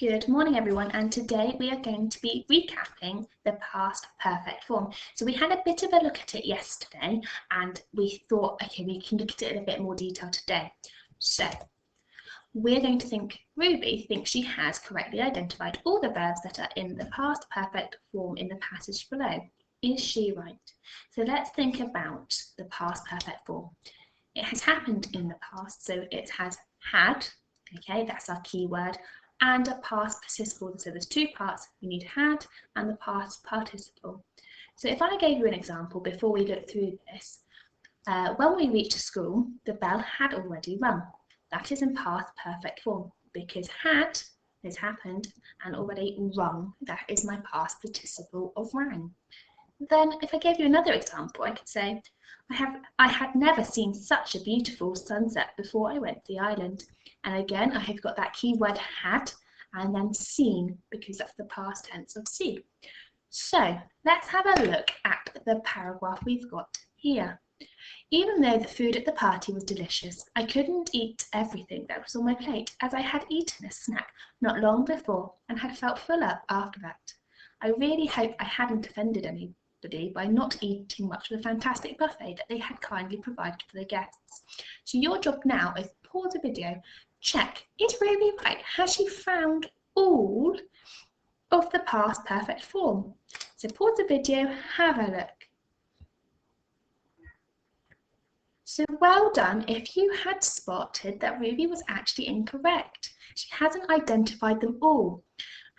Good morning, everyone, and today we are going to be recapping the past perfect form. So we had a bit of a look at it yesterday, and we thought, okay, we can look at it in a bit more detail today. So we're going to think Ruby thinks she has correctly identified all the verbs that are in the past perfect form in the passage below. Is she right? So let's think about the past perfect form. It has happened in the past, so it has had, okay, that's our key word, and a past participle. So there's two parts. You need had and the past participle. So if I gave you an example before we look through this, when we reached school, the bell had already rung. That is in past perfect form because had has happened and already rung. That is my past participle of rang. Then if I gave you another example, I could say, I had never seen such a beautiful sunset before I went to the island. And again, I have got that key word had and then seen because that's the past tense of see. So let's have a look at the paragraph we've got here. Even though the food at the party was delicious, I couldn't eat everything that was on my plate as I had eaten a snack not long before and had felt fuller after that. I really hope I hadn't offended anybody by not eating much of the fantastic buffet that they had kindly provided for the guests. So your job now is pause the video, check, is Ruby right? Has she found all of the past perfect form? So pause the video, have a look. So well done if you had spotted that Ruby was actually incorrect. She hasn't identified them all.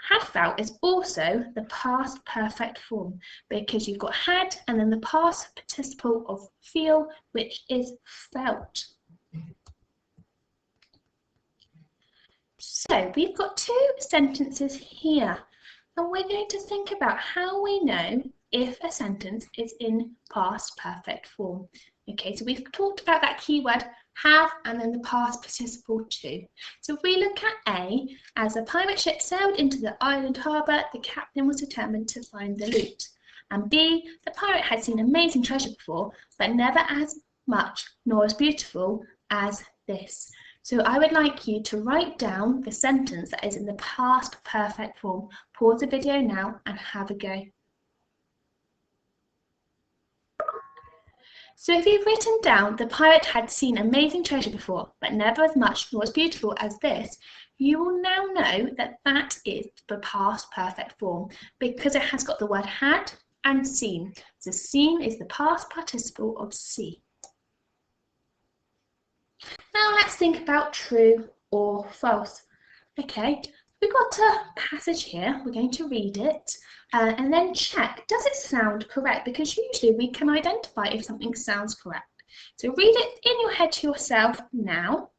Had felt is also the past perfect form because you've got had and then the past participle of feel, which is felt. So we've got two sentences here and we're going to think about how we know if a sentence is in past perfect form. Okay, so we've talked about that keyword have and then the past participle too. So if we look at A, as a pirate ship sailed into the island harbour, the captain was determined to find the loot. And B, the pirate had seen amazing treasure before, but never as much nor as beautiful as this. So I would like you to write down the sentence that is in the past perfect form. Pause the video now and have a go. So if you've written down the pirate had seen amazing treasure before, but never as much nor as beautiful as this, you will now know that that is the past perfect form because it has got the word had and seen. So seen is the past participle of see. Now let's think about true or false. Okay, we've got a passage here, we're going to read it and then check, does it sound correct? Because usually we can identify if something sounds correct. So read it in your head to yourself now.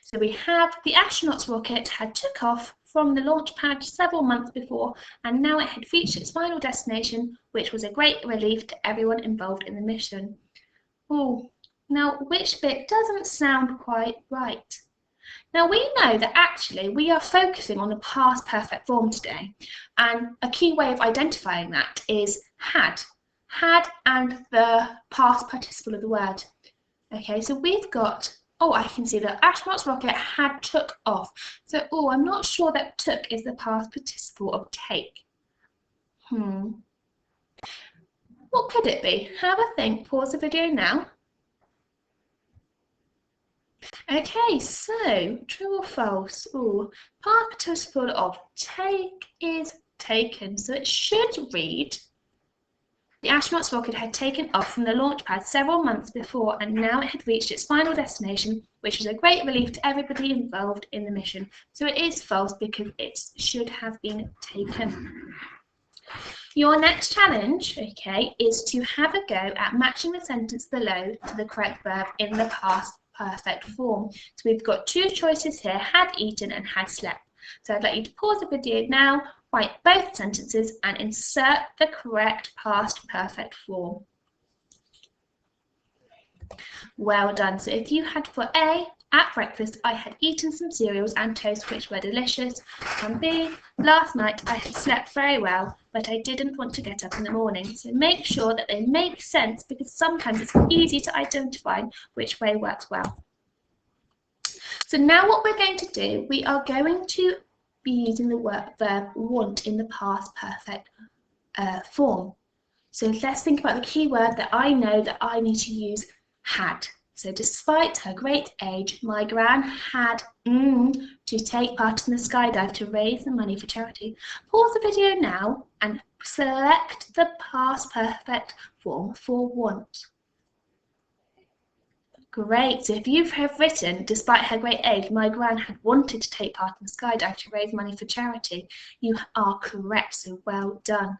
So we have the astronaut's rocket had took off from the launch pad several months before and now it had reached its final destination, which was a great relief to everyone involved in the mission. Oh, now which bit doesn't sound quite right? Now we know that actually we are focusing on the past perfect form today, and a key way of identifying that is had and the past participle of the word. Okay, so we've got, oh, I can see the astronaut's rocket had took off. So, oh, I'm not sure that took is the past participle of take. What could it be? Have a think, pause the video now. Okay, so true or false? Oh, past participle of take is taken. So it should read, the astronaut's rocket had taken off from the launch pad several months before and now it had reached its final destination, which was a great relief to everybody involved in the mission. So it is false because it should have been taken. Your next challenge, okay, is to have a go at matching the sentence below to the correct verb in the past perfect form. So we've got two choices here, had eaten and had slept. So I'd like you to pause the video now, write both sentences and insert the correct past perfect form. Well done. So if you had for A, At breakfast, I had eaten some cereals and toast which were delicious. And B, last night I had slept very well, but I didn't want to get up in the morning. So make sure that they make sense, because sometimes it's easy to identify which way works well. So now what we're going to do, we are going to be using the verb want in the past perfect form. So let's think about the key word that I know that I need to use, had. So despite her great age, my gran had to take part in the skydive to raise the money for charity. Pause the video now and select the past perfect form for want. Great, so if you have written, despite her great age, my gran had wanted to take part in the skydive to raise money for charity, you are correct, so well done.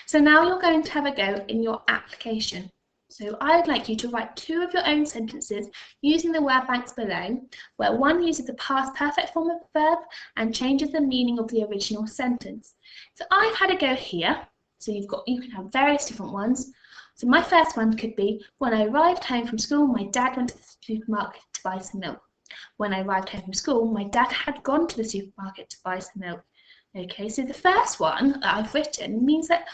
So now you're going to have a go in your application. So I would like you to write 2 of your own sentences using the word banks below, where one uses the past perfect form of the verb and changes the meaning of the original sentence. So I've had a go here. So you can have various different ones. So my first one could be, when I arrived home from school, my dad went to the supermarket to buy some milk. When I arrived home from school, my dad had gone to the supermarket to buy some milk. Okay, so the first one that I've written means that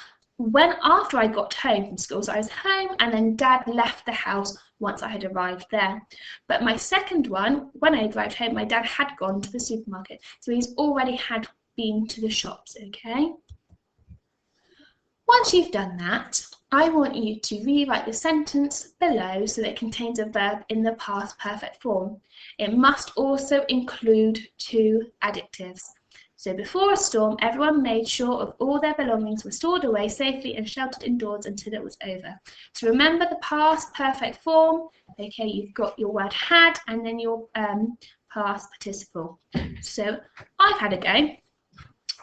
after I got home from school, so I was home and then Dad left the house once I had arrived there. But my second one, when I arrived home, my dad had gone to the supermarket, so he's already had been to the shops, okay? Once you've done that, I want you to rewrite the sentence below so that it contains a verb in the past perfect form. It must also include 2 adjectives. So before a storm, everyone made sure of all their belongings were stored away safely and sheltered indoors until it was over. So remember the past perfect form. Okay, you've got your word had and then your past participle. So I've had a go.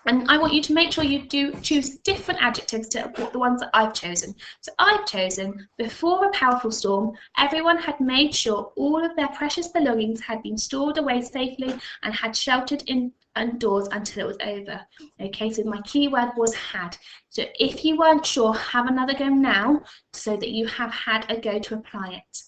And I want you to make sure you choose different adjectives to the ones that I've chosen. So I've chosen, before a powerful storm, everyone had made sure all of their precious belongings had been stored away safely and had sheltered indoors until it was over. Okay, so my key word was had. So if you weren't sure, have another go now so that you have had a go to apply it.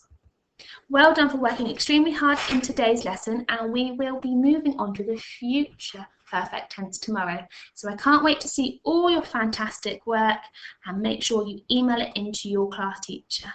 Well done for working extremely hard in today's lesson, and we will be moving on to the future perfect tense tomorrow. So I can't wait to see all your fantastic work, and make sure you email it into your class teacher.